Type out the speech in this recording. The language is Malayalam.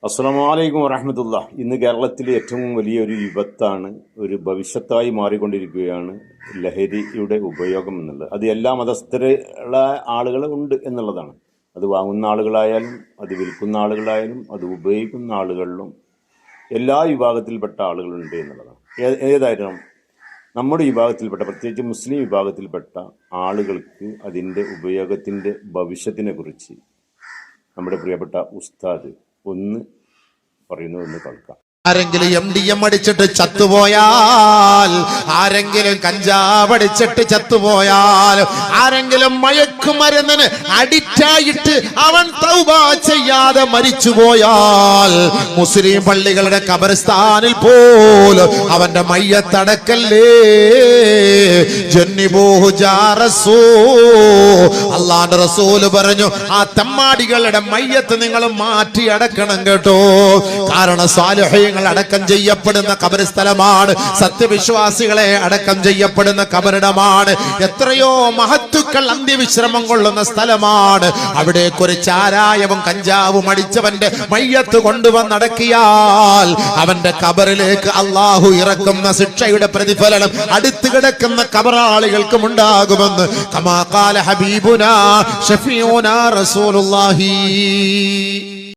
അസ്സലാമു അലൈക്കും വറഹ്മത്തുള്ളാഹി. ഇന്ന് കേരളത്തിലെ ഏറ്റവും വലിയൊരു വിപത്താണ്, ഒരു ഭവിഷ്യത്തായി മാറിക്കൊണ്ടിരിക്കുകയാണ് ലഹരിയുടെ ഉപയോഗം എന്നുള്ളത്. അത് എല്ലാ മതസ്ഥരുള്ള ആളുകൾ ഉണ്ട് എന്നുള്ളതാണ്. അത് വാങ്ങുന്ന ആളുകളായാലും അത് വിൽക്കുന്ന ആളുകളായാലും അത് ഉപയോഗിക്കുന്ന ആളുകളിലും എല്ലാ വിഭാഗത്തിൽപ്പെട്ട ആളുകളുണ്ട് എന്നുള്ളതാണ്. ഏതായാലും നമ്മുടെ വിഭാഗത്തിൽപ്പെട്ട, പ്രത്യേകിച്ച് മുസ്ലിം വിഭാഗത്തിൽപ്പെട്ട ആളുകൾക്ക് അതിൻ്റെ ഉപയോഗത്തിൻ്റെ ഭവിഷ്യത്തിനെ കുറിച്ച് നമ്മുടെ പ്രിയപ്പെട്ട ഉസ്താദ് ഒന്ന് പറയുന്നു കേൾക്കാം. ആരെങ്കിലും MDM അടിച്ചിട്ട് ചത്തുപോയാൽ, ആരെങ്കിലും കഞ്ചാവ് അടിച്ചിട്ട് ചത്തുപോയാൽ, ആരെങ്കിലും മയക്കുമരുന്നിന് അഡിക്റ്റായിട്ട് അവൻ തൗബ ചെയ്യാതെ മരിച്ചുപോയാൽ, മുസ്ലിം പള്ളികളുടെ ഖബർസ്ഥാനിൽ പോലും അവന്റെ മയ്യത്തടക്കല്ലേ. അല്ലാഹുവിന്റെ റസൂൽ പറഞ്ഞു, ആ തമ്മാടികളുടെ മയ്യത്ത് നിങ്ങൾ മാറ്റി അടക്കണം കേട്ടോ. കാരണം സാലിഹീങ്ങൾ അടക്കം ചെയ്യപ്പെടുന്ന ഖബർസ്ഥലമാണ്, സത്യവിശ്വാസികളെ അടക്കം ചെയ്യപ്പെടുന്ന ഖബറിടമാണ്, എത്രയോ മഹത്തുക്കൾ അന്ത്യവിശ്രമം കൊള്ളുന്ന സ്ഥലമാണ്. അവിടെ ഒരു ചാരായവും കഞ്ചാവും അടിച്ചവന്റെ മയ്യത്ത് കൊണ്ടുവന്നടക്കിയാൽ അവന്റെ ഖബറിലേക്ക് അള്ളാഹു ഇറക്കുന്ന ശിക്ഷയുടെ പ്രതിഫലനം അടുത്ത് കിടക്കുന്ന ഖബറാളികൾക്കും ഉണ്ടാകുമെന്ന് കമാ ഖാല ഹബീബുനാ ഷഫീഉനാ റസൂലുള്ളാഹി.